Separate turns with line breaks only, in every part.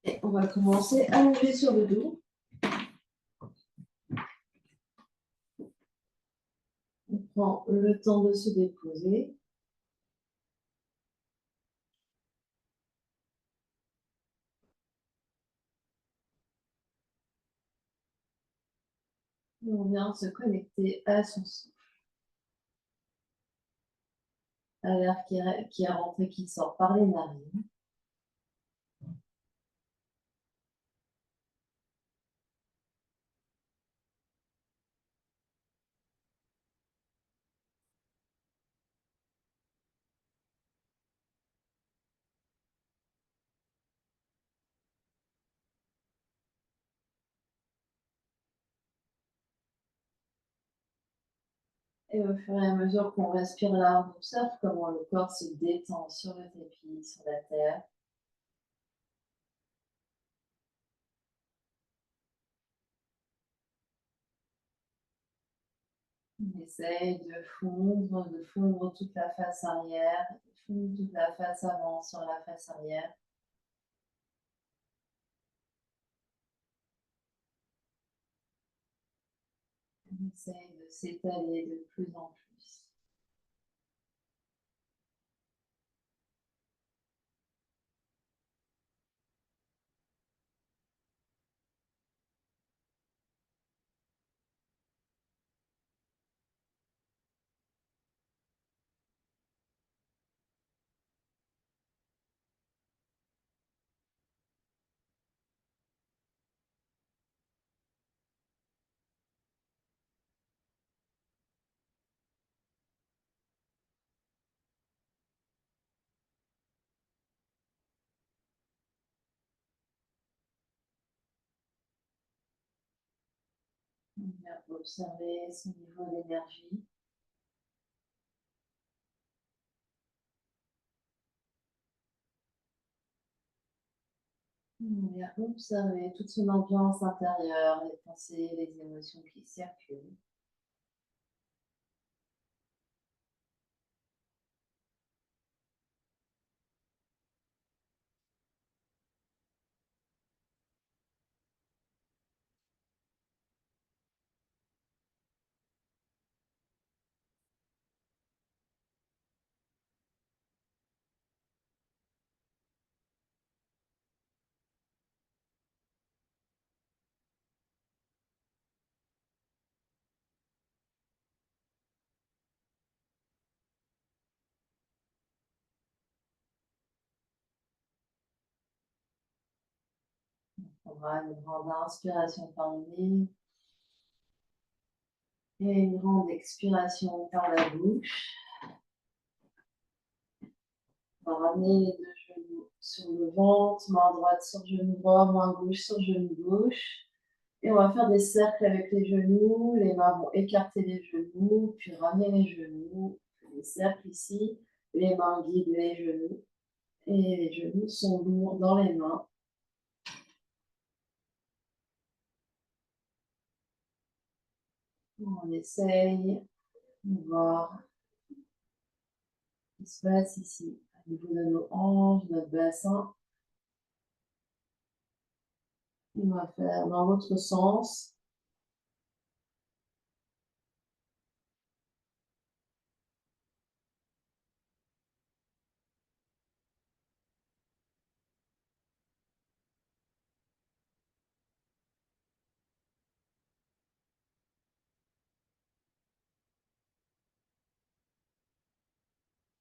Et on va commencer allongé sur le dos. On prend le temps de se déposer. Et on vient se connecter à son souffle. À l'air qui est rentré, qui sort par les narines. Et au fur et à mesure qu'on respire là, on observe comment le corps se détend sur le tapis, sur la terre. On essaye de fondre toute la face arrière, de fondre toute la face avant sur la face arrière. On essaye de s'étaler de plus en plus. On vient observer son niveau d'énergie. On vient observer toute son ambiance intérieure, les pensées, les émotions qui circulent. On prendra une grande inspiration par le nez et une grande expiration par la bouche. On va ramener les deux genoux sur le ventre, main droite sur genou droit, main gauche sur genou gauche. Et on va faire des cercles avec les genoux. Les mains vont écarter les genoux, puis ramener les genoux. Des cercles ici. Les mains guident les genoux. Et les genoux sont lourds dans les mains. On essaye de voir ce qui se passe ici, au niveau de nos hanches, notre bassin. On va faire dans l'autre sens.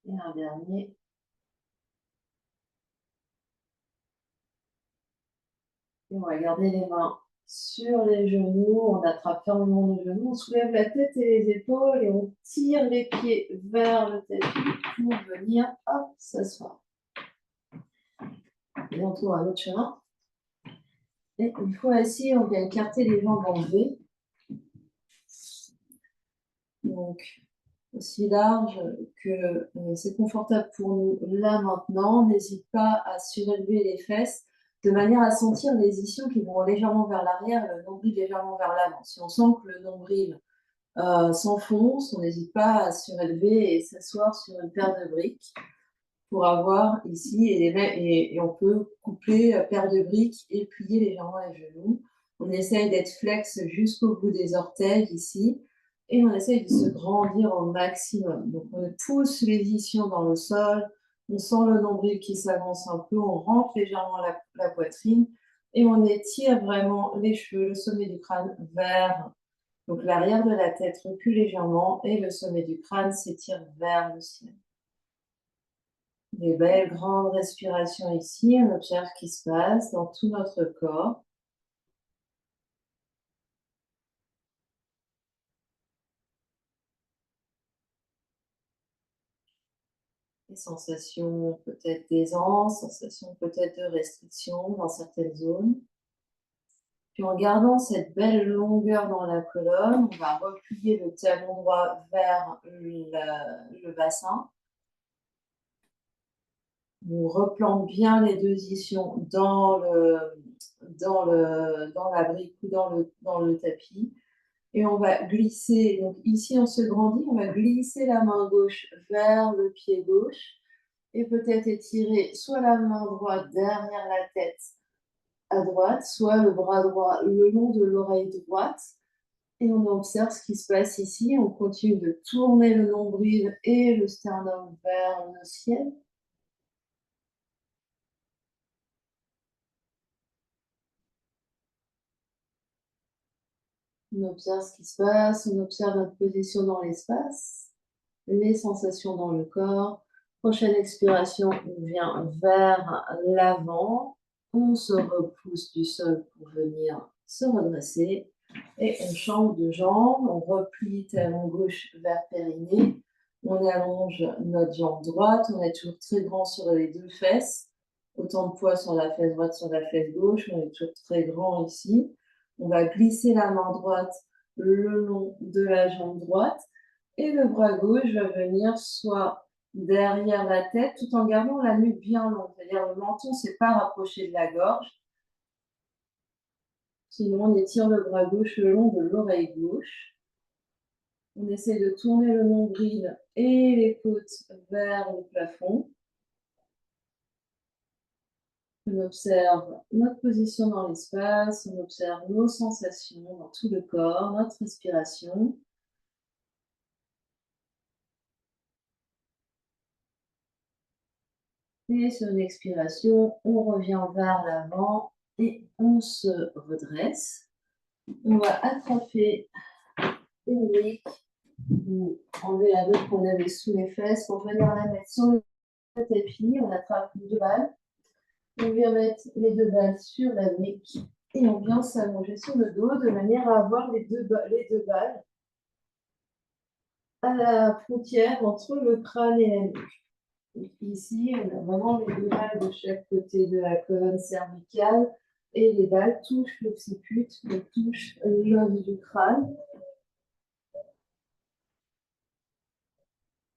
Et un dernier. Et on va garder les mains sur les genoux. On attrape fermement les genoux. On soulève la tête et les épaules et on tire les pieds vers le tapis pour venir s'asseoir. Et on trouve un autre chemin. Et une fois assis, on vient écarter les jambes en V. Donc, aussi large que c'est confortable pour nous là maintenant. N'hésite pas à surélever les fesses de manière à sentir les ischions qui vont légèrement vers l'arrière, le nombril légèrement vers l'avant. Si on sent que le nombril s'enfonce, on n'hésite pas à surélever et s'asseoir sur une paire de briques.
pour avoir ici et on peut coupler, paire de briques et plier légèrement les genoux. On essaye d'être flex jusqu'au bout des orteils ici et on essaye de se grandir au maximum. Donc on pousse les ischions dans le sol, on sent le nombril qui s'avance un peu, on rentre légèrement la poitrine et on étire vraiment les cheveux, le sommet du crâne vers donc l'arrière de la tête recule légèrement et le sommet du crâne s'étire vers le ciel. Des belles grandes respirations ici, on observe ce qui se passe dans tout notre corps. Des sensations peut-être d'aisance, sensations peut-être de restriction dans certaines zones. Puis en gardant cette belle longueur dans la colonne, on va replier le talon droit vers le bassin. On replante bien les deux ischions dans la brique ou dans le tapis. Et on va glisser, donc ici on se grandit, on va glisser la main gauche vers le pied gauche et peut-être étirer soit la main droite derrière la tête à droite, soit le bras droit le long de l'oreille droite. Et on observe ce qui se passe ici. On continue de tourner le nombril et le sternum vers le ciel. On observe ce qui se passe, on observe notre position dans l'espace, les sensations dans le corps. Prochaine expiration, on vient vers l'avant, on se repousse du sol pour venir se redresser et on change de jambe, on replie talon gauche vers périnée, on allonge notre jambe droite, on est toujours très grand sur les deux fesses, autant de poids sur la fesse droite, sur la fesse gauche, on est toujours très grand ici. On va glisser la main droite le long de la jambe droite et le bras gauche va venir soit derrière la tête tout en gardant la nuque bien longue, c'est-à-dire le menton ne s'est pas rapproché de la gorge. Sinon, on étire le bras gauche le long de l'oreille gauche. On essaie de tourner le nombril et les côtes vers le plafond. On observe notre position dans l'espace, on observe nos sensations dans tout le corps, notre respiration. Et sur une expiration, on revient vers l'avant et on se redresse. On va attraper une brique ou enlever la brique qu'on avait sous les fesses pour venir la mettre sur le tapis. On attrape deux balles. On vient mettre les deux balles sur la brique et on vient s'allonger sur le dos de manière à avoir les deux balles à la frontière entre le crâne et la nuque. Donc ici, on a vraiment les deux balles de chaque côté de la colonne cervicale et les balles touchent l'occiput, donc touchent l'os du crâne.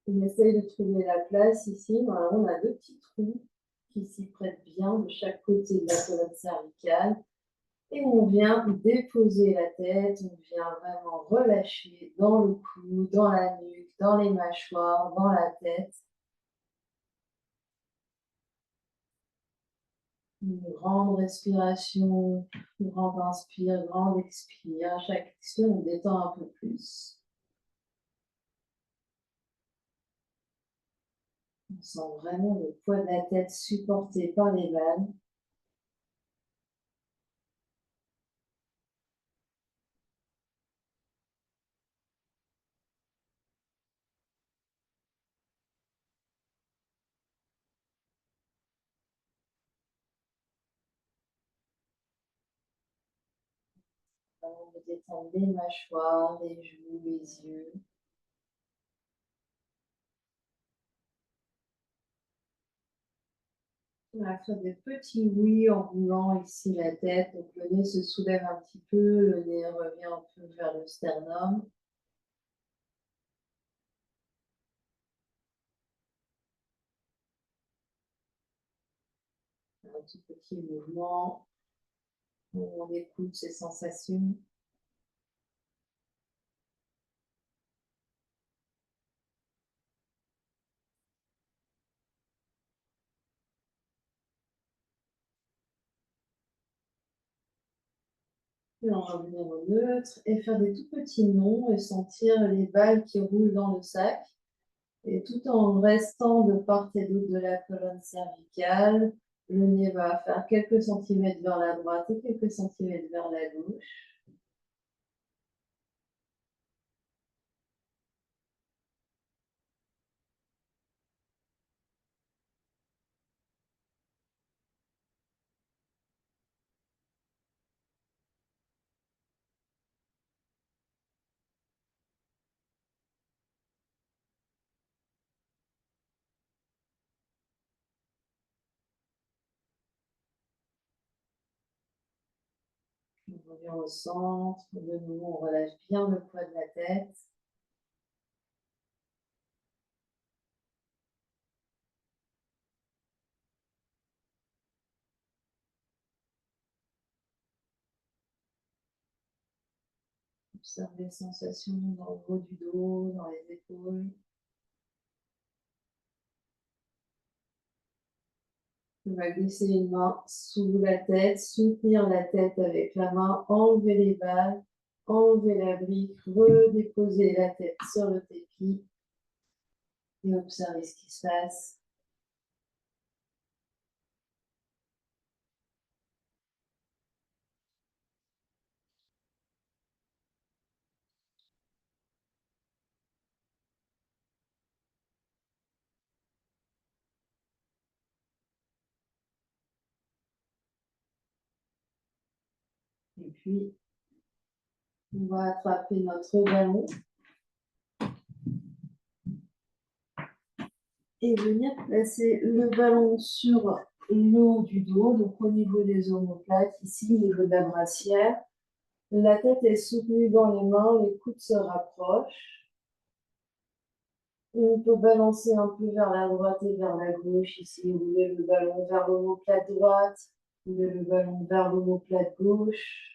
On essaye de trouver la place ici. Normalement, on a deux petits trous qui s'y prêtent bien de chaque côté de la colonne cervicale. Et on vient déposer la tête, on vient vraiment relâcher dans le cou, dans la nuque, dans les mâchoires, dans la tête. Une grande respiration, une grande inspire, grande expire. À chaque expire, on détend un peu plus. On sent vraiment le poids de la tête supporté par les balles. On détend les mâchoires, les joues, les yeux. On va faire des petits oui en roulant ici la tête. Donc le nez se soulève un petit peu, le nez revient un peu vers le sternum. Un tout petit mouvement où on écoute ses sensations.
Puis en revenir au neutre et faire des tout petits nons et sentir les balles qui roulent dans le sac. Et tout en restant de part et d'autre de la colonne cervicale, le nez va faire quelques centimètres vers la droite et quelques centimètres vers la gauche. On revient au centre. De nouveau, on relâche bien le poids de la tête. Observe les sensations dans le haut du dos, dans les épaules. On va glisser une main sous la tête, soutenir la tête avec la main, enlever les balles, enlever la brique, redéposer la tête sur le tapis et observer ce qui se passe. Et puis, on va attraper notre ballon et venir placer le ballon sur le haut du dos, donc au niveau des omoplates, ici, au niveau de la brassière. La tête est soutenue dans les mains, les coudes se rapprochent. Et on peut balancer un peu vers la droite et vers la gauche. Ici, rouler le ballon vers l'omoplate droite, rouler le ballon vers l'omoplate gauche.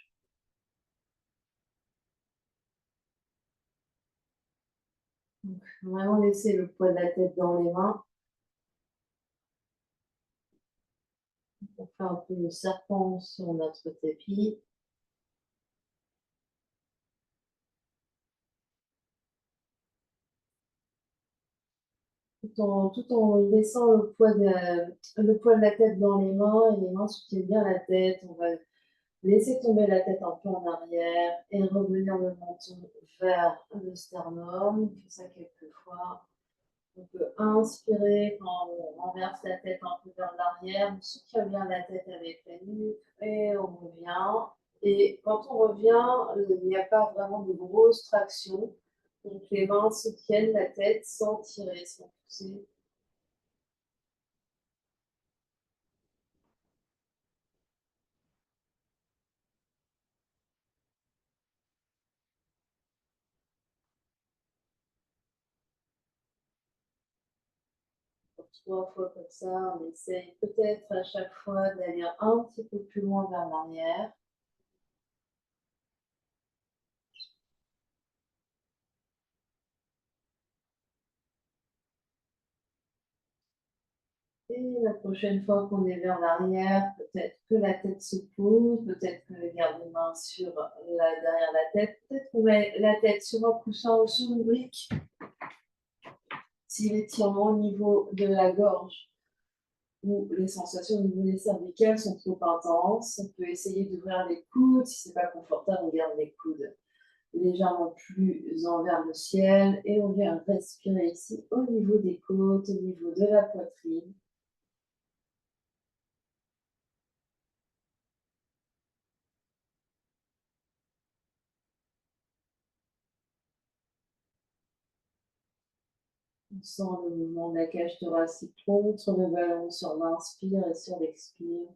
Donc, vraiment laisser le poids de la tête dans les mains. On fait un peu le serpent sur notre tapis. Tout en laissant le poids de la tête dans les mains et les mains soutiennent bien la tête. On va laisser tomber la tête un peu en arrière et revenir le menton vers le sternum. On fait ça quelques fois. On peut inspirer quand on renverse la tête un peu vers l'arrière, on soutient bien la tête avec la nuque et on revient. Et quand on revient, il n'y a pas vraiment de grosse traction. Donc les mains soutiennent la tête sans tirer, sans pousser. Trois fois comme ça, on essaye peut-être à chaque fois d'aller un petit peu plus loin vers l'arrière. Et la prochaine fois qu'on est vers l'arrière, peut-être que la tête se pose, peut-être que garde les mains derrière la tête, peut-être qu'on met la tête sur un coussin ou sur une brique. Si l'étirement au niveau de la gorge ou les sensations au niveau des cervicales sont trop intenses, on peut essayer d'ouvrir les coudes. Si c'est pas confortable, on garde les coudes légèrement plus envers le ciel et on vient respirer ici au niveau des côtes, au niveau de la poitrine. On sent le mouvement de la cage thoracique contre le ballon sur l'inspire et sur l'expire.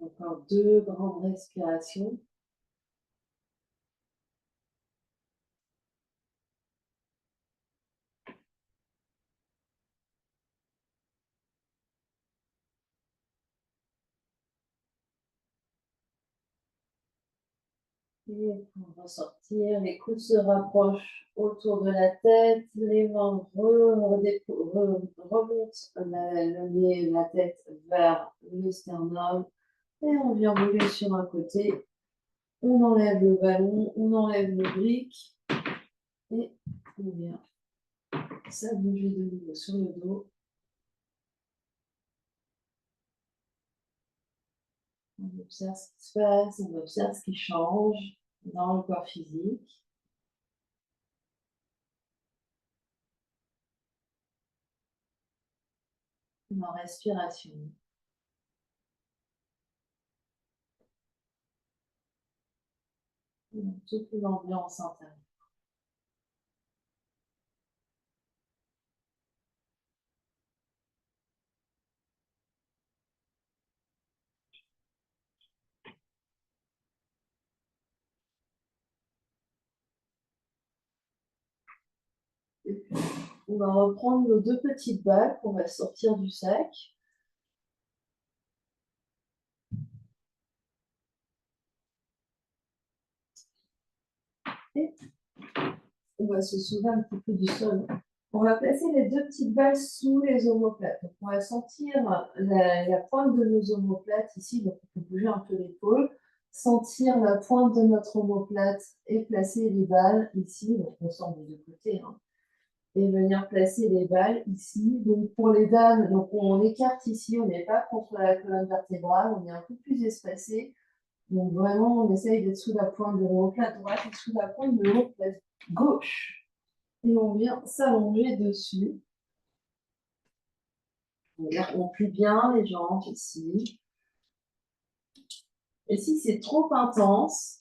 Encore 2 grandes respirations. Et pour ressortir, les coudes se rapprochent autour de la tête, les mains remontent le nez, la tête vers le sternum et on vient bouger sur un côté. On enlève le ballon, on enlève le brick et on vient s'allonger de nouveau sur le dos. On observe ce qui se passe, on observe ce qui change dans le corps physique. Ma respiration. Toute l'ambiance intérieure. On va reprendre nos 2 petites balles qu'on va sortir du sac. Et on va se soulever un petit peu du sol. On va placer les 2 petites balles sous les omoplates. Donc on va sentir la pointe de nos omoplates ici, donc on peut bouger un peu l'épaule, sentir la pointe de notre omoplate et placer les balles ici, donc on sent des 2 côtés, hein, et venir placer les balles ici. Donc pour les dames, donc on écarte ici, on n'est pas contre la colonne vertébrale, on est un peu plus espacé. Donc vraiment, on essaye d'être sous la pointe de l'omoplate droite et sous la pointe de l'omoplate gauche. Et on vient s'allonger dessus. On plie bien les jambes ici. Et si c'est trop intense,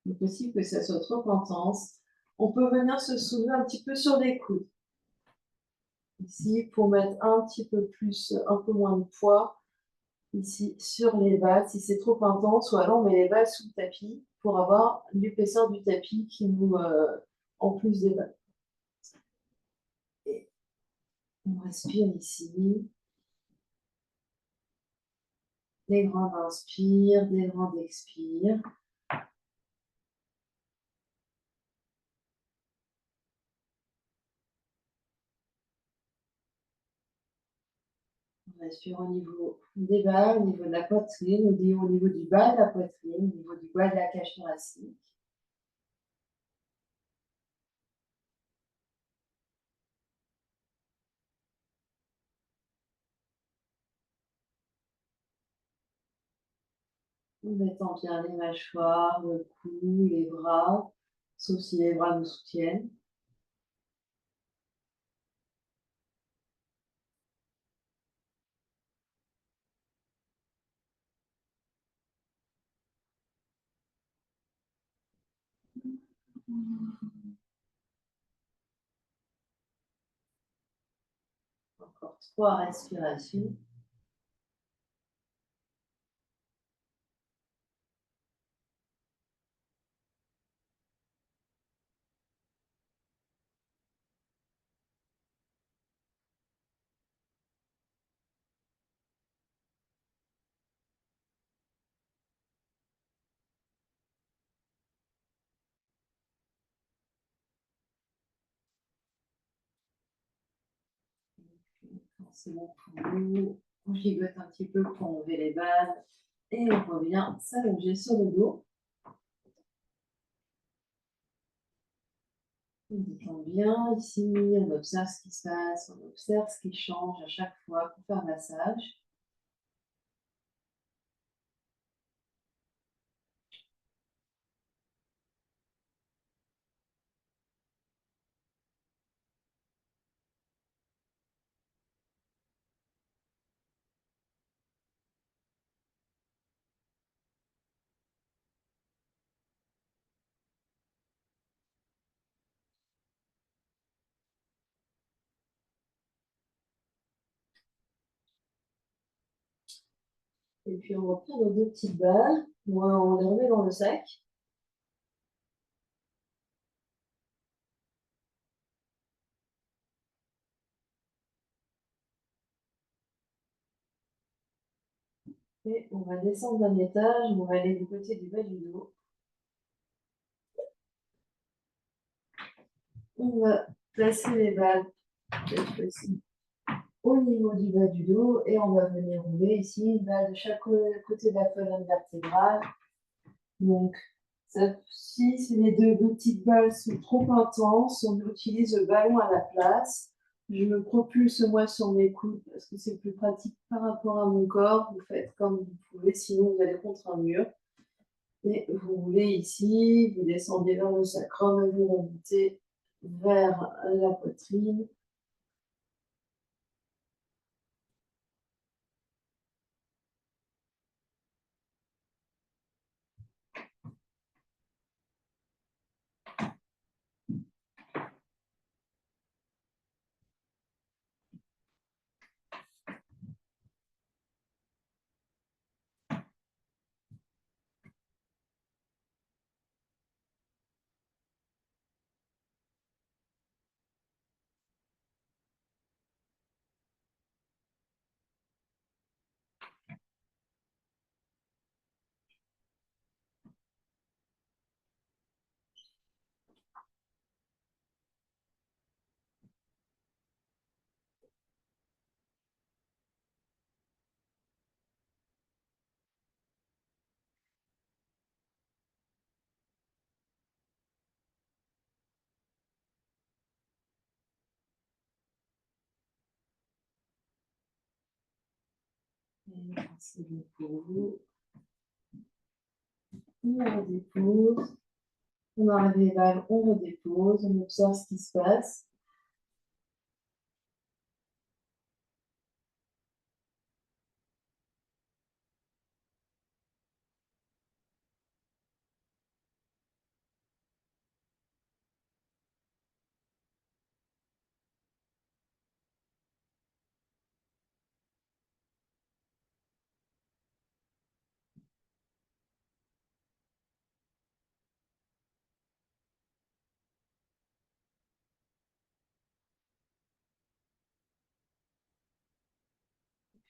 il est possible que ça soit trop intense, on peut venir se soulever un petit peu sur les coudes. Ici, pour mettre un petit peu plus, un peu moins de poids, ici, sur les balles. Si c'est trop intense, ou alors on met les balles sous le tapis pour avoir l'épaisseur du tapis qui nous, en plus des balles. Et on respire ici. Des grands inspires, des grands expires. On respire au niveau des bas, au niveau de la poitrine, au niveau du bas de la poitrine, au niveau du bas de la cage thoracique. On détend bien les mâchoires, le cou, les bras, sauf si les bras nous soutiennent. Encore 3 respirations. Quand c'est bon pour nous, on gigote un petit peu pour enlever les balles et on revient s'allonger sur le dos. On détend bien ici, on observe ce qui se passe, on observe ce qui change à chaque fois pour faire massage. Et puis on va prendre 2 petites balles, on les remet dans le sac. Et on va descendre d'un étage, on va aller du côté du bas du dos. On va placer les balles cette fois-ci au niveau du bas du dos et on va venir rouler ici une balle de chaque côté de la colonne vertébrale. Donc, si les deux petites balles sont trop intenses, on utilise le ballon à la place. Je me propulse moi sur mes coudes parce que c'est plus pratique par rapport à mon corps. Vous faites comme vous pouvez, sinon vous allez contre un mur. Et vous roulez ici, vous descendez vers le sacrum et vous remontez vers la poitrine. C'est bon pour vous. On redépose. On arrête les balles, on redépose, on observe ce qui se passe.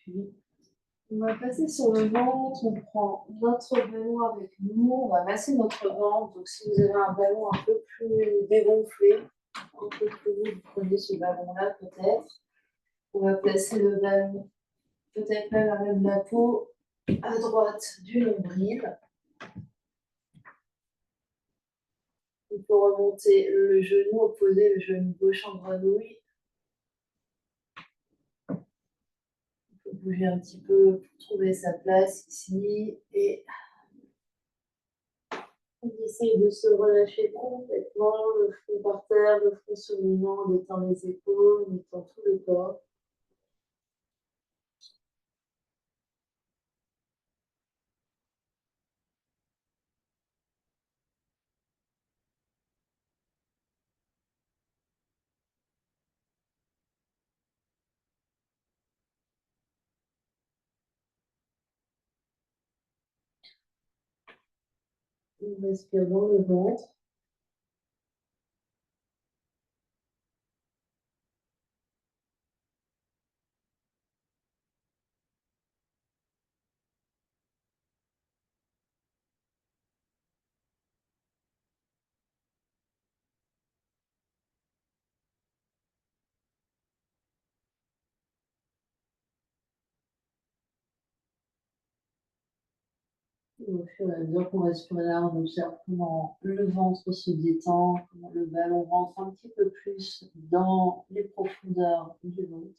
Puis, on va passer sur le ventre, on prend notre ballon avec nous, on va masser notre ventre. Donc, si vous avez un ballon un peu plus dégonflé, un peu plus lourd, vous prenez ce ballon-là peut-être. On va placer le ballon, peut-être même à même la peau, à droite du nombril. On peut remonter le genou, opposer le genou gauche en grenouille. On peut bouger un petit peu pour trouver sa place ici et on essaye de se relâcher complètement, le front par terre, le front sur les mains, on détend les épaules, on détend tout le corps. On respire dans le ventre. Et au fur et à mesure qu'on respire là, on observe comment le ventre se détend, comment le ballon rentre un petit peu plus dans les profondeurs du ventre.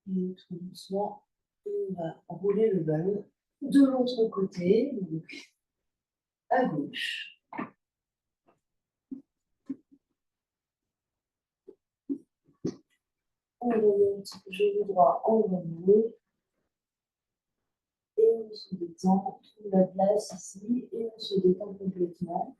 Et tout doucement, on va rouler le ballon de l'autre côté, donc à gauche. On remonte genou droit en haut et on se détend, on trouve la place ici et on se détend complètement.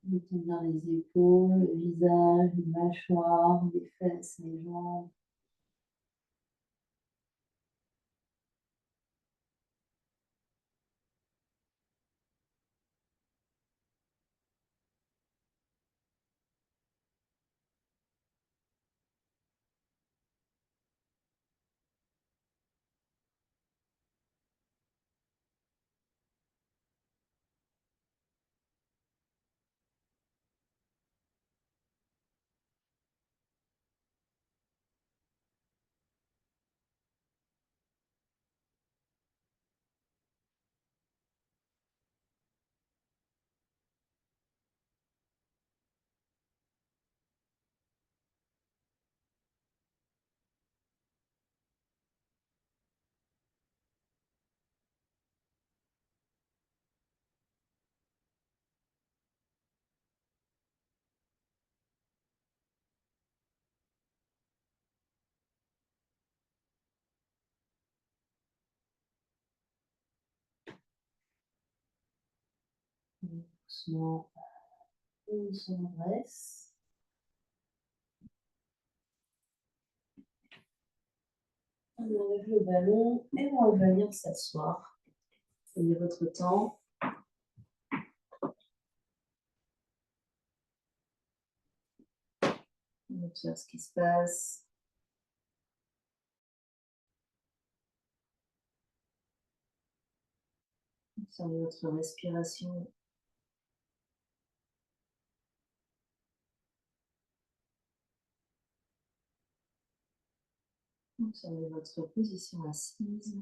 On tend bien les épaules, le visage, les mâchoires, les fesses, les jambes. Doucement, on se redresse. On enlève le ballon et on va venir s'asseoir. Prenez votre temps. On observe ce qui se passe. Observez votre respiration. Observez votre position assise.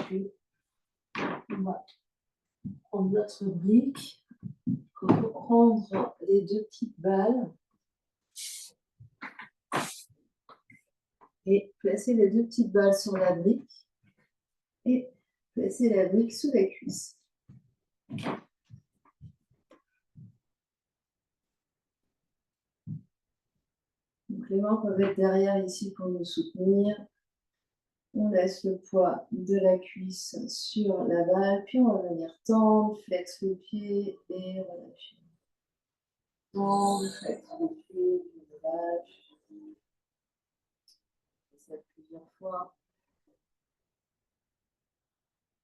Puis, on va prendre notre brique. On peut prendre les deux petites balles et placer les deux petites balles sur la brique et placer la brique sous la cuisse. Donc les mains peuvent être derrière ici pour nous soutenir. On laisse le poids de la cuisse sur la balle, puis on va venir tendre, flex le pied et relâcher. Tendre, flex le pied, puis relâche. On fait ça plusieurs fois.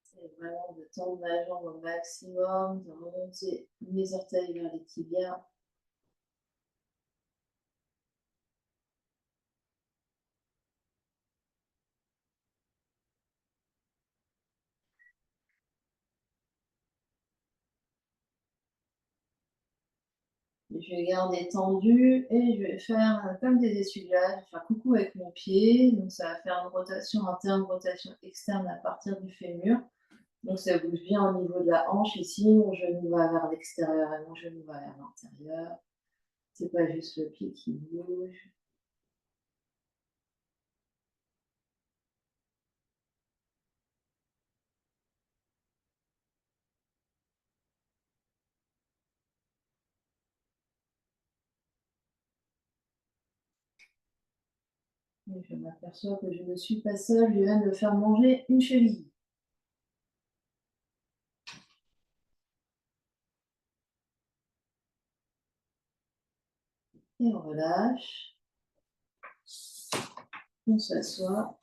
C'est vraiment de tendre ma jambe au maximum, de remonter mes orteils vers les tibias. Je vais garder tendu et je vais faire comme des essuie-glaces, je vais faire coucou avec mon pied. Donc ça va faire une rotation interne, rotation externe à partir du fémur.
Donc ça bouge bien au niveau de la hanche ici, mon genou va vers l'extérieur et mon genou va vers l'intérieur. C'est pas juste le pied qui bouge. Et je m'aperçois que je ne suis pas seule, je viens de me faire manger une cheville. Et on relâche. On s'assoit.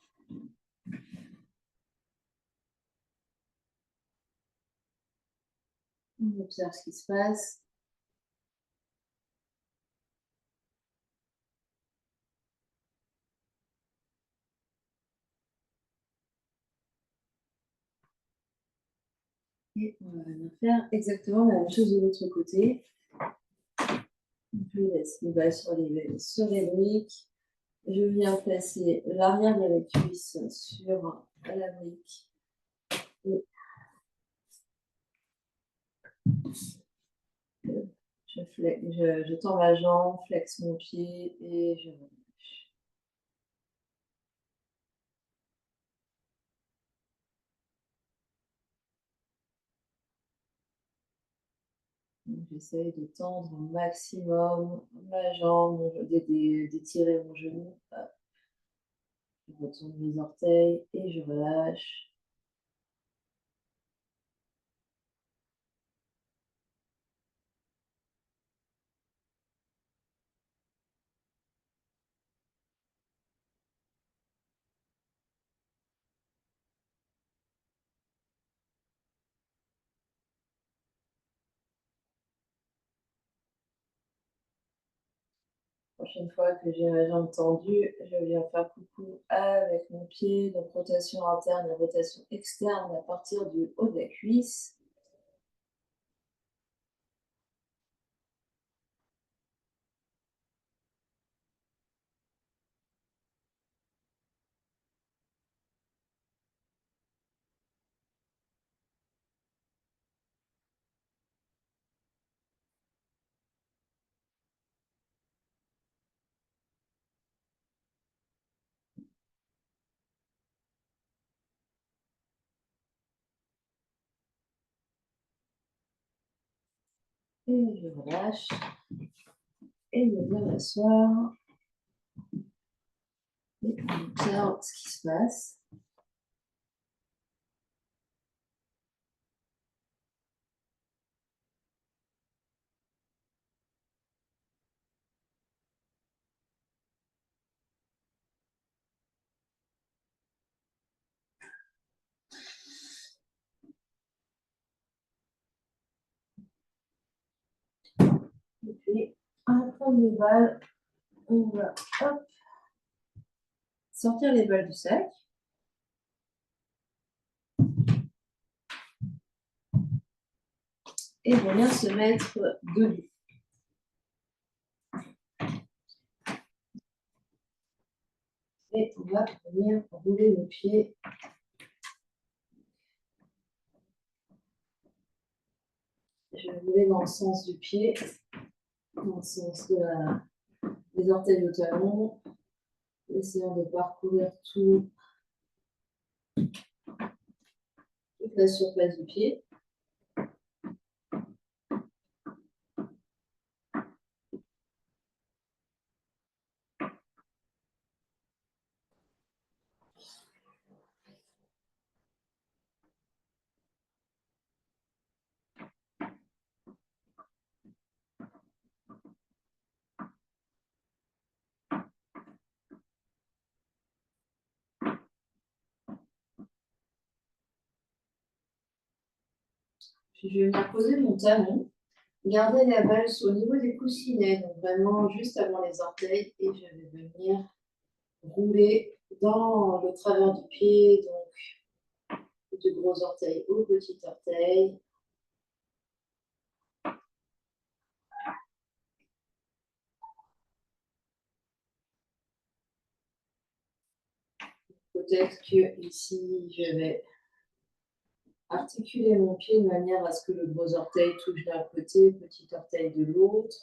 On observe ce qui se passe. Et on va venir faire exactement la même chose de l'autre côté. Je laisse les balles sur les briques. Je viens placer l'arrière de la cuisse sur la brique. Et je tends ma jambe, flexe mon pied et je relâche. J'essaye de tendre au maximum ma jambe, d'étirer mon genou. Hop. Je retourne mes orteils et je relâche. Prochaine fois que j'ai ma jambe tendue, je viens faire coucou avec mon pied, donc rotation interne et rotation externe à partir du haut de la cuisse. Et je relâche. Et je viens m'asseoir. Et on observe ce qui se passe. Et puis, à la fin des balles, on va hop, sortir les balles du sac. Et venir se mettre debout. Et on va venir rouler le pied. Je vais rouler dans le sens du pied, dans le sens des orteils au talon, essayant de parcourir toute la surface du pied. Puis je vais venir poser mon talon, garder la balle au niveau des coussinets, donc vraiment juste avant les orteils, et je vais venir rouler dans le travers du pied, donc du gros orteil au petit orteil. Peut-être que ici, je vais articuler mon pied de manière à ce que le gros orteil touche d'un côté, le petit orteil de l'autre.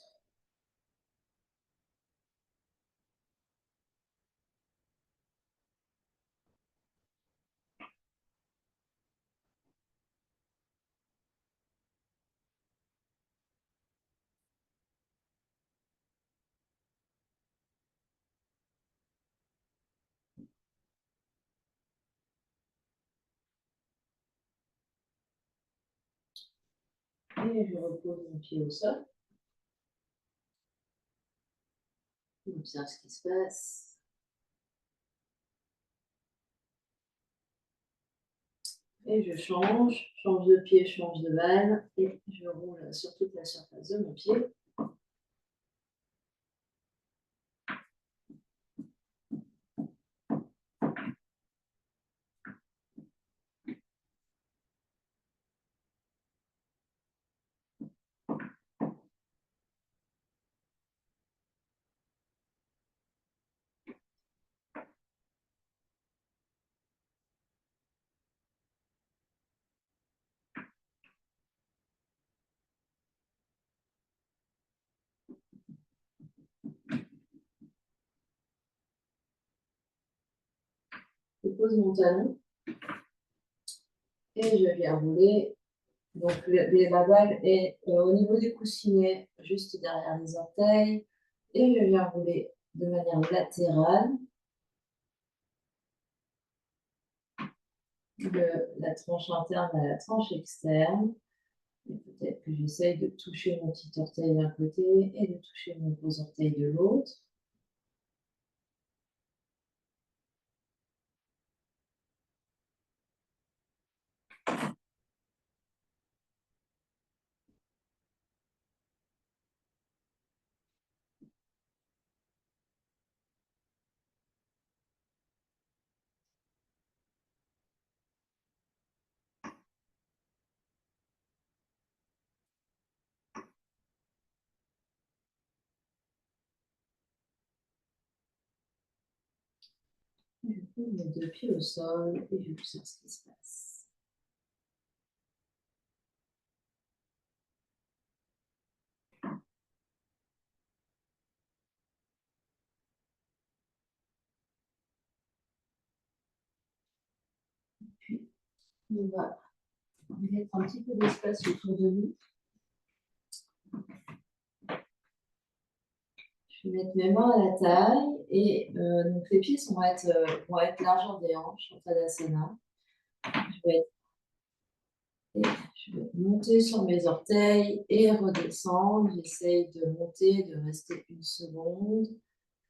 Et je repose mon pied au sol. J'observe ce qui se passe. Et je change de pied, change de balle, et je roule sur toute la surface de mon pied. Je pose mon talon et je viens rouler. Donc la balle est au niveau des coussinets, juste derrière les orteils, et je viens rouler de manière latérale de la tranche interne à la tranche externe. Et peut-être que j'essaye de toucher mon petit orteil d'un côté et de toucher mon gros orteil de l'autre. Je pose mes deux pieds au sol et j'observe ce qui se passe. Puis, on va mettre un petit peu d'espace autour de nous. Je vais mettre mes mains à la taille et donc les pieds vont être largeur des hanches en Tadasana. Je vais monter sur mes orteils et redescendre. J'essaye de monter, de rester une seconde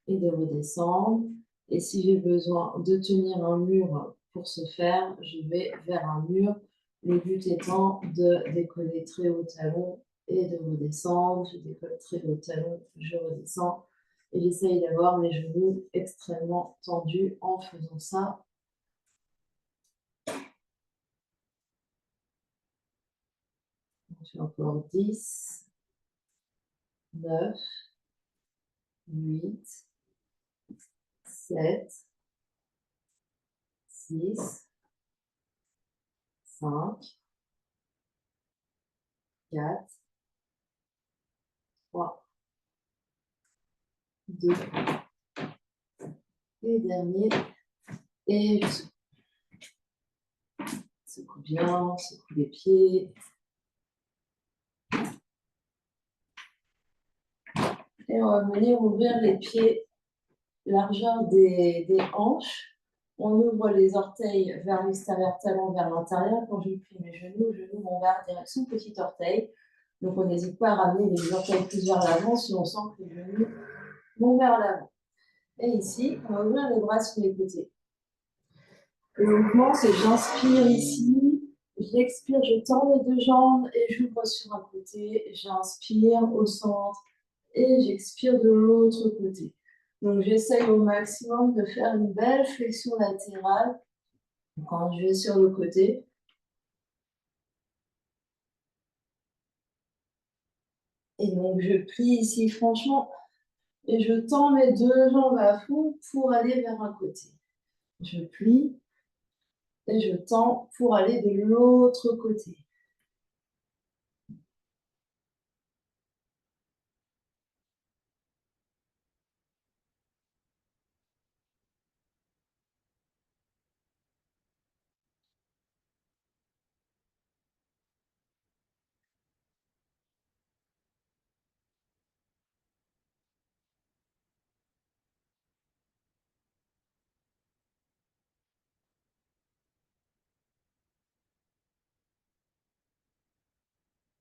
et de redescendre. Et si j'ai besoin de tenir un mur pour ce faire, je vais vers un mur. Le but étant de décoller très haut talon et de redescendre. Je décolle très haut talon, je redescends. Et j'essaye d'avoir mes genoux extrêmement tendus en faisant ça. On fait encore 10, 9, 8, 7, 6, 5, 4, 3, 2, et dernier. Et je secoue bien, secoue les pieds. Et on va venir ouvrir les pieds, largeur des hanches. On ouvre les orteils vers l'extérieur, talon vers l'intérieur. Quand je plie mes genoux vont vers direction petit orteil. Donc on n'hésite pas à ramener les orteils plus vers l'avant si on sent que les genoux vont vers l'avant. Et ici, on va ouvrir les bras sur les côtés. Le mouvement, c'est j'inspire ici, j'expire, je tends les deux jambes et j'ouvre sur un côté. J'inspire au centre et j'expire de l'autre côté. Donc, j'essaye au maximum de faire une belle flexion latérale quand je vais sur le côté. Et donc, je plie ici, franchement, et je tends mes deux jambes à fond pour aller vers un côté. Je plie Et je tends pour aller de l'autre côté.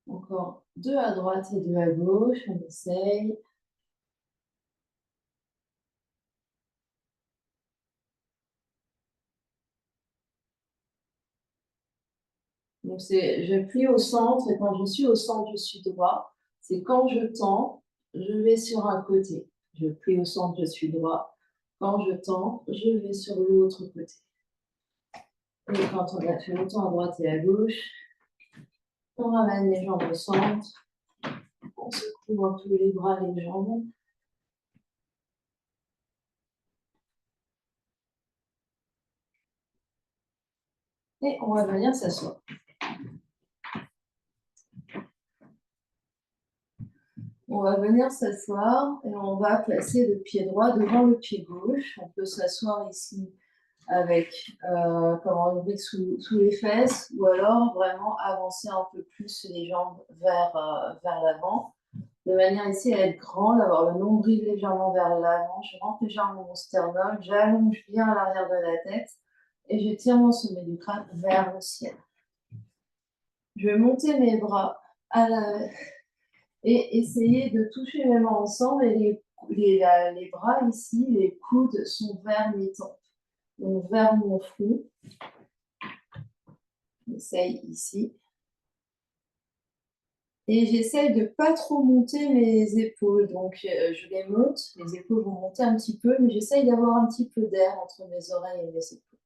Encore 2 à droite et 2 à gauche, on essaye. Donc je plie au centre et quand je suis au centre, je suis droit. C'est quand je tends, je vais sur un côté. Je plie au centre, je suis droit. Quand je tends, je vais sur l'autre côté. Et quand on a fait longtemps à droite et à gauche, on ramène les jambes au centre. On secoue un peu les bras, les jambes. Et on va venir s'asseoir. On va venir s'asseoir et on va placer le pied droit devant le pied gauche. On peut s'asseoir ici avec comment on dit, sous les fesses ou alors vraiment avancer un peu plus les jambes vers l'avant de manière ici à être grand, d'avoir le nombril légèrement vers l'avant. Je rentre légèrement mon sternum, j'allonge bien à l'arrière de la tête et je tire mon sommet du crâne vers le ciel. Je vais monter mes bras et essayer de toucher mes mains ensemble et les bras ici, les coudes sont vers mes tempes, donc vers mon front. J'essaye ici. Et j'essaye de ne pas trop monter mes épaules. Donc, je les monte, les épaules vont monter un petit peu, mais j'essaye d'avoir un petit peu d'air entre mes oreilles et mes épaules.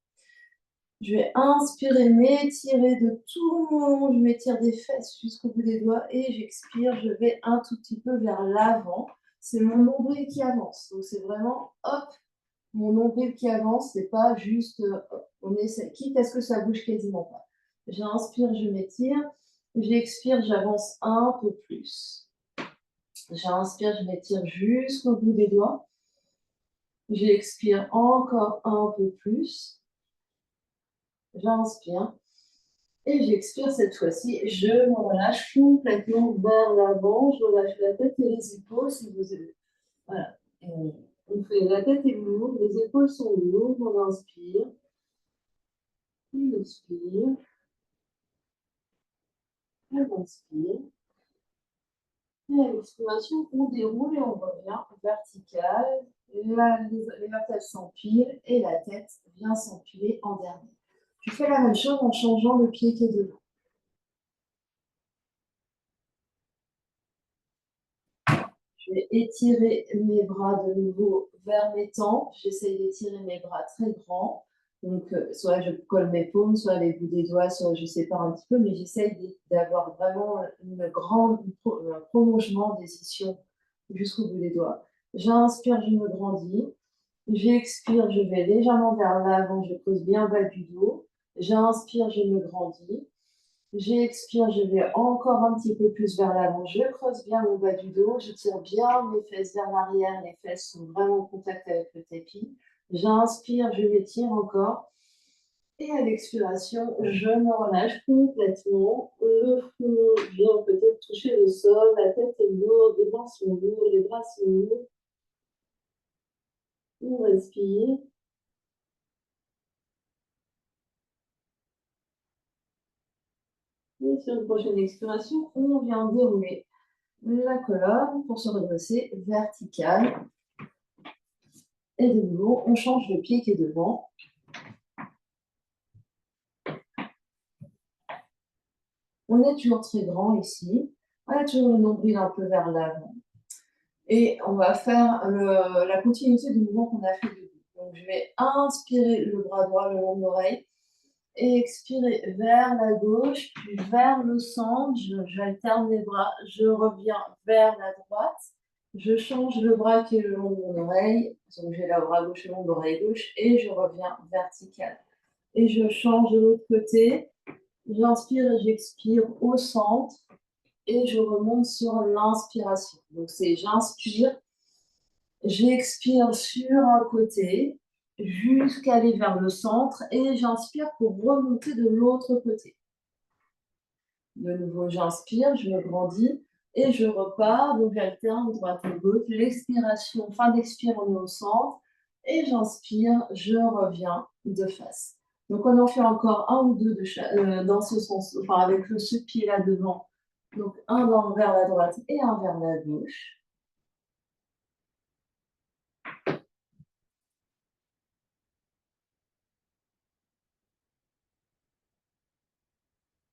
Je vais inspirer, m'étirer de tout mon long, je m'étire des fesses jusqu'au bout des doigts et j'expire, je vais un tout petit peu vers l'avant. C'est mon nombril qui avance. Donc, c'est vraiment, hop, mon nombril qui avance, c'est pas juste, on essaie, quitte à ce que ça bouge quasiment pas. J'inspire, je m'étire. J'expire, j'avance un peu plus. J'inspire, je m'étire jusqu'au bout des doigts. J'expire encore un peu plus. J'inspire. Et j'expire cette fois-ci. Je me relâche complètement vers l'avant. Je relâche la tête et les épaules si vous avez. Voilà. Et on fait la tête est lourde, les épaules sont lourdes. On inspire. On expire. On inspire. Et à l'expiration, on déroule et on revient vertical. Les vertèbres s'empilent et la tête vient s'empiler en dernier. Je fais la même chose en changeant le pied qui est devant. Je vais étirer mes bras de nouveau vers mes tempes. J'essaye d'étirer mes bras très grands. Donc, soit je colle mes paumes, soit les bouts des doigts, soit je sépare un petit peu, mais j'essaye d'avoir vraiment un prolongement des ischions jusqu'au bout des doigts. J'inspire, je me grandis. J'expire, je vais légèrement vers l'avant, je pose bien bas du dos. J'inspire, je me grandis. J'expire, je vais encore un petit peu plus vers l'avant. Je creuse bien mon bas du dos. Je tire bien mes fesses vers l'arrière. Les fesses sont vraiment en contact avec le tapis. J'inspire, je m'étire encore. Et à l'expiration, je me relâche complètement. Le front vient peut-être toucher le sol. La tête est lourde, les mains sont lourdes, les bras sont lourds. On respire. Et sur une prochaine expiration, on vient dérouler la colonne pour se redresser verticale. Et de nouveau, on change le pied qui est devant. On est toujours très grand ici. On a toujours le nombril un peu vers l'avant. Et on va faire la continuité du mouvement qu'on a fait debout. Donc, je vais inspirer le bras droit le long de l'oreille et expirer vers la gauche, puis vers le centre. J'alterne les bras, je reviens vers la droite. Je change le bras qui est le long de mon oreille. Donc, j'ai le bras gauche le long de l'oreille gauche et je reviens vertical. Et je change de l'autre côté. J'inspire et j'expire au centre. Et je remonte sur l'inspiration. Donc, c'est j'inspire, j'expire sur un côté jusqu'à aller vers le centre et j'inspire pour remonter de l'autre côté. De nouveau, j'inspire, je me grandis et je repars. Donc, j'alterne droite et gauche. L'expiration, fin d'expire, on est au centre. Et j'inspire, je reviens de face. Donc, on en fait encore un ou deux dans ce sens, enfin, avec ce pied-là devant. Donc, un vers la droite et un vers la gauche.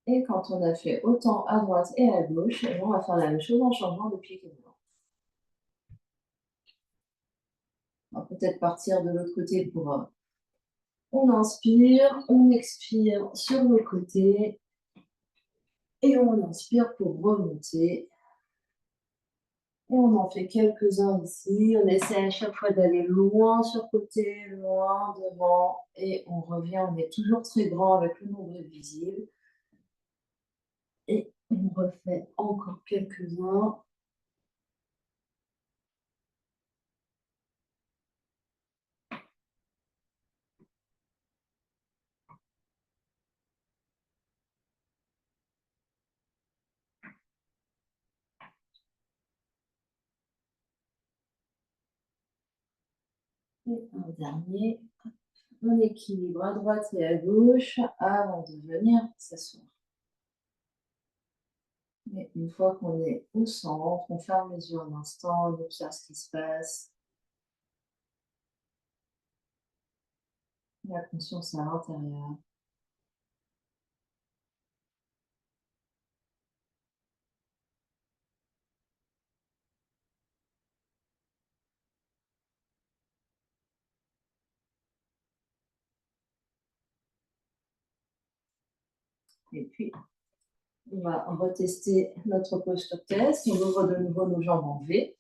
Et quand on a fait autant à droite et à gauche, on va faire la même chose en changeant de pied qui est devant. On va peut-être partir de l'autre côté pour... on inspire, on expire sur le côté et on inspire pour remonter. Et on en fait quelques-uns ici. On essaie à chaque fois d'aller loin sur le côté, loin devant et on revient. On est toujours très grand avec le nombril visible. Et on refait encore quelques-uns. Et un dernier. On équilibre à droite et à gauche avant de venir s'asseoir. Et une fois qu'on est au centre, on ferme les yeux un instant, on observe ce qui se passe. La conscience à l'intérieur. Et puis, on va retester notre posture test. On ouvre de nouveau nos jambes en V.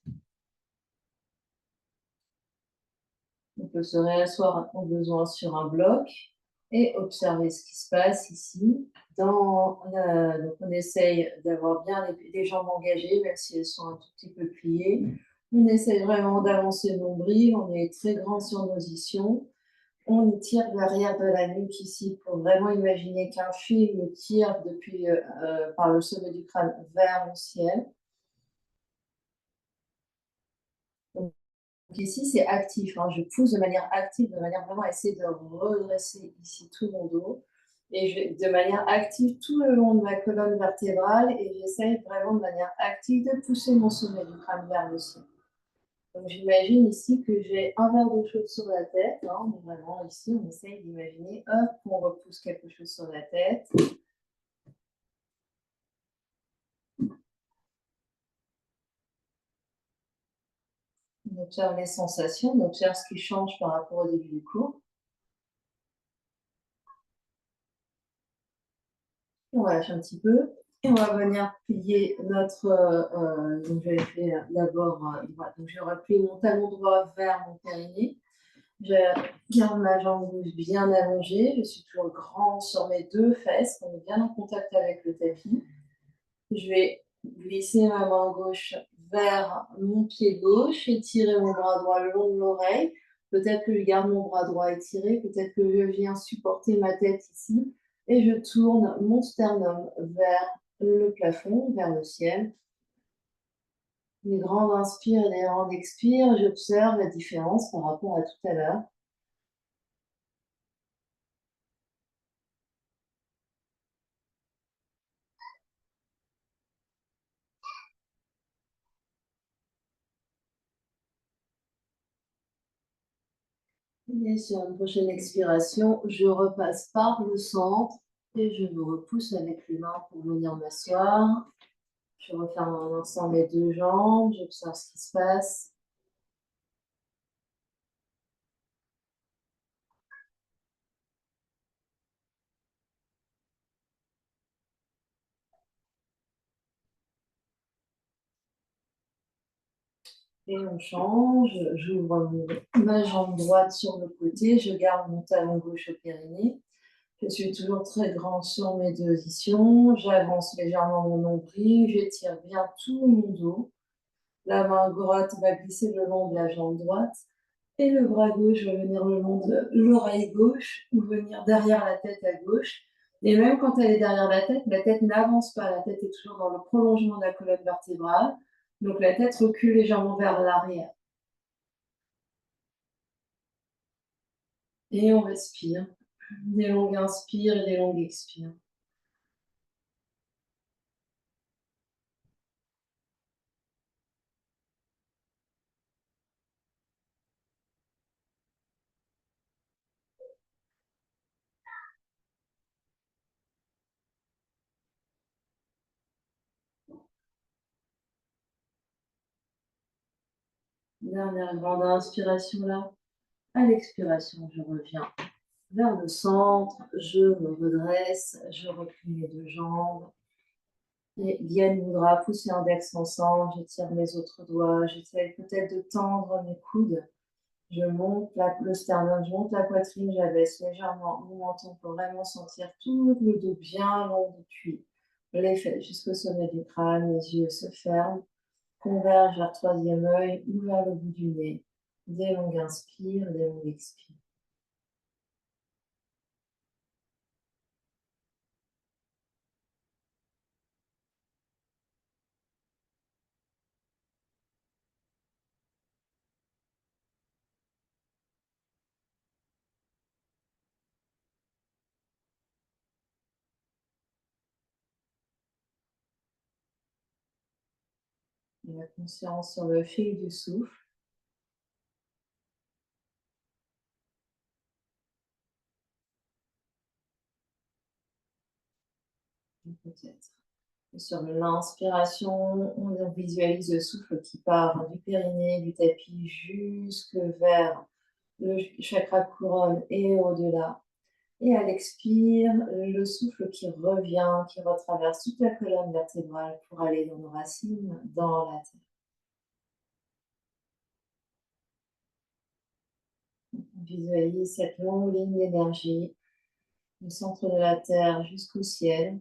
On peut se réasseoir au besoin sur un bloc et observer ce qui se passe ici. Donc, on essaye d'avoir bien les jambes engagées, même si elles sont un tout petit peu pliées. On essaye vraiment d'avancer le nombril. On est très grand sur nos positions. On tire l'arrière de la nuque ici pour vraiment imaginer qu'un fil nous tire depuis, par le sommet du crâne vers le ciel. Donc ici, c'est actif. Hein. Je pousse de manière active, de manière vraiment à essayer de redresser ici tout mon dos. Et de manière active tout le long de ma colonne vertébrale. Et j'essaye vraiment de manière active de pousser mon sommet du crâne vers le ciel. Donc j'imagine ici que j'ai un verre d'eau chaude sur la tête. Hein, mais vraiment ici, on essaye d'imaginer, hop, qu'on repousse quelque chose sur la tête. On observe les sensations, on observe ce qui change par rapport au début du cours. On relâche un petit peu. Et on va venir plier notre... donc j'avais fait d'abord... donc je replie mon talon droit vers mon périnée. Je garde ma jambe gauche bien allongée. Je suis toujours grand sur mes deux fesses. On est bien en contact avec le tapis. Je vais glisser ma main gauche vers mon pied gauche et tirer mon bras droit le long de l'oreille. Peut-être que je garde mon bras droit étiré, peut-être que je viens supporter ma tête ici et je tourne mon sternum vers le plafond, vers le ciel. Des grandes inspires et des grandes expires, j'observe la différence par rapport à tout à l'heure. Et sur une prochaine expiration, je repasse par le centre et je me repousse avec les mains pour venir m'asseoir. Je referme un instant mes deux jambes, j'observe ce qui se passe. Et on change, j'ouvre ma jambe droite sur le côté, je garde mon talon gauche au périnée. Je suis toujours très grande sur mes 2 ischions. J'avance légèrement mon nombril, j'étire bien tout mon dos. La main droite va glisser le long de la jambe droite et le bras gauche va venir le long de l'oreille gauche ou venir derrière la tête à gauche. Et même quand elle est derrière la tête n'avance pas, la tête est toujours dans le prolongement de la colonne vertébrale. Donc la tête recule légèrement vers l'arrière. Et on respire. Des longues inspires et des longues expires. Dernière grande inspiration là. À l'expiration, je reviens vers le centre, je me redresse, je replie les 2 jambes. Et Gyan Mudra, pousse l'index ensemble, j'étire mes autres doigts, j'essaie peut-être de tendre mes coudes. Je monte le sternum, je monte la poitrine, j'abaisse légèrement mon menton pour vraiment sentir tout le dos bien long depuis les fesses jusqu'au sommet du crâne. Les yeux se ferment, convergent vers le troisième œil ou vers le bout du nez. Des longues inspires, des longues expires. Et la conscience sur le fil du souffle. Peut-être. Et sur l'inspiration, on visualise le souffle qui part du périnée, du tapis, jusque vers le chakra couronne et au-delà. Et à l'expire, le souffle qui revient, qui retraverse toute la colonne vertébrale pour aller dans nos racines, dans la terre. On visualise cette longue ligne d'énergie du centre de la terre jusqu'au ciel.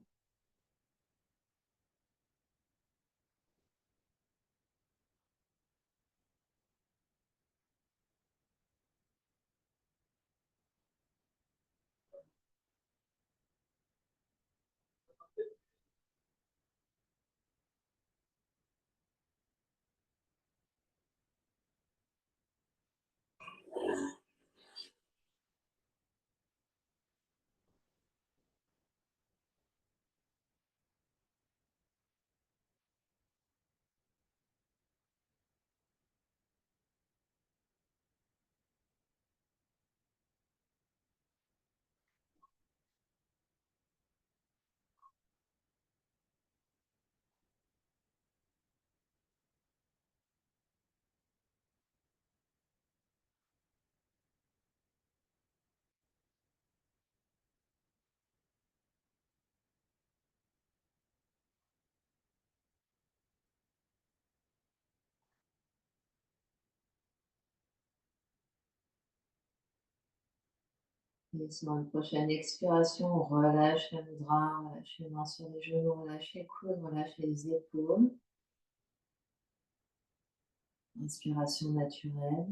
Et sur une prochaine expiration, on relâche la mudra, on relâche les mains sur les genoux, on relâche les coudes, on relâche les épaules. Inspiration naturelle.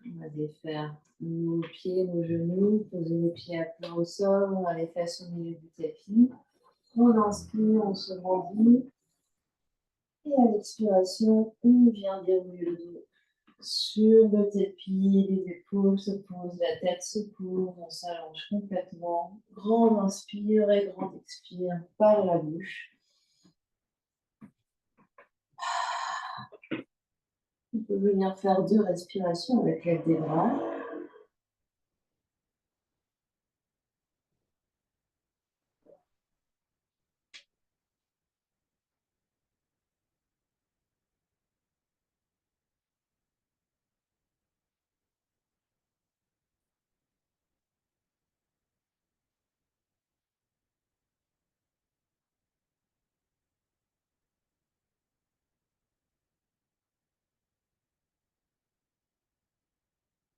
On va défaire nos pieds, nos genoux, poser les pieds à plat au sol, on va les fesses au milieu du tapis. On inspire, on se grandit. Et à l'expiration, on vient dérouler le dos sur le tapis, les épaules se posent, la tête se pose, on s'allonge complètement. Grande inspire et grande expire par la bouche. On peut venir faire 2 respirations avec l'aide des bras.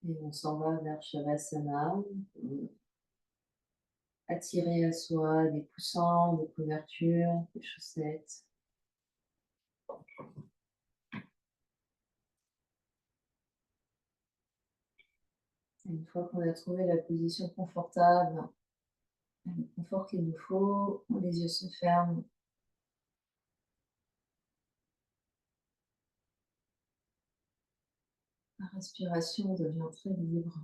Et on s'en va vers Shavasana. Attirer à soi des coussins, des couvertures, des chaussettes. Et une fois qu'on a trouvé la position confortable, le confort qu'il nous faut, les yeux se ferment. La respiration devient très libre.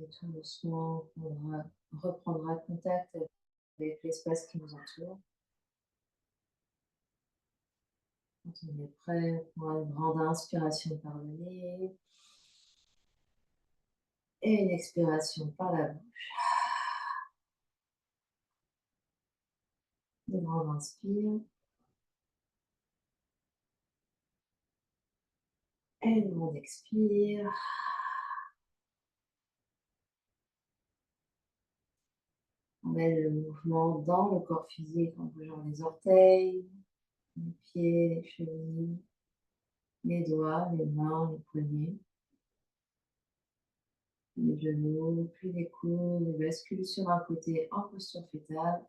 Et tout doucement, on reprendra contact avec l'espace qui nous entoure. Quand on est prêt, on prend une grande inspiration par le nez et une expiration par la bouche. Une grande inspire et une grande expire. On mène le mouvement dans le corps physique en bougeant les orteils, les pieds, les chevilles. les doigts, les mains, les poignets, les genoux, puis les coudes, les bascules sur un côté en posture fétale.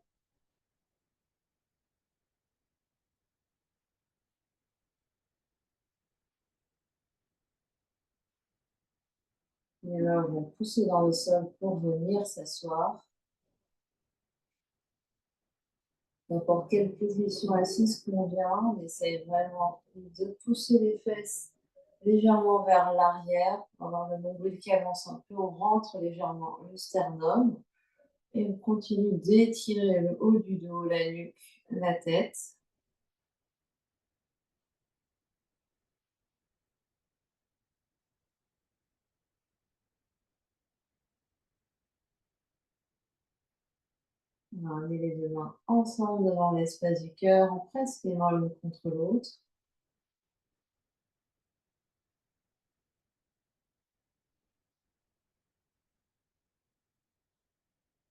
Les mains vont pousser dans le sol pour venir s'asseoir. N'importe quelle position assise convient. On essaye vraiment de pousser les fesses légèrement vers l'arrière, pour avoir le nombril qui avance un peu. On rentre légèrement le sternum et on continue d'étirer le haut du dos, la nuque, la tête. On va amener les deux mains ensemble devant l'espace du cœur. On presse les mains l'une contre l'autre.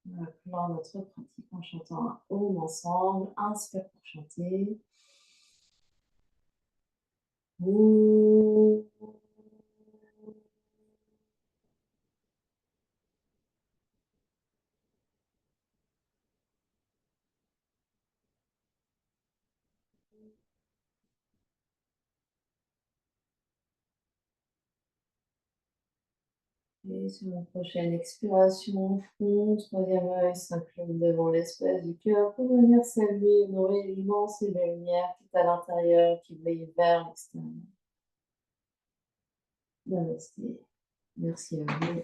On va clore notre pratique en chantant un Om ensemble. Inspire pour chanter. Om. Et sur la prochaine expiration, front, troisième œil s'incline devant l'espace du cœur pour venir saluer, honorer l'immense et belle lumière qui est à l'intérieur, qui brille vers l'extérieur. Namasté. Merci à vous.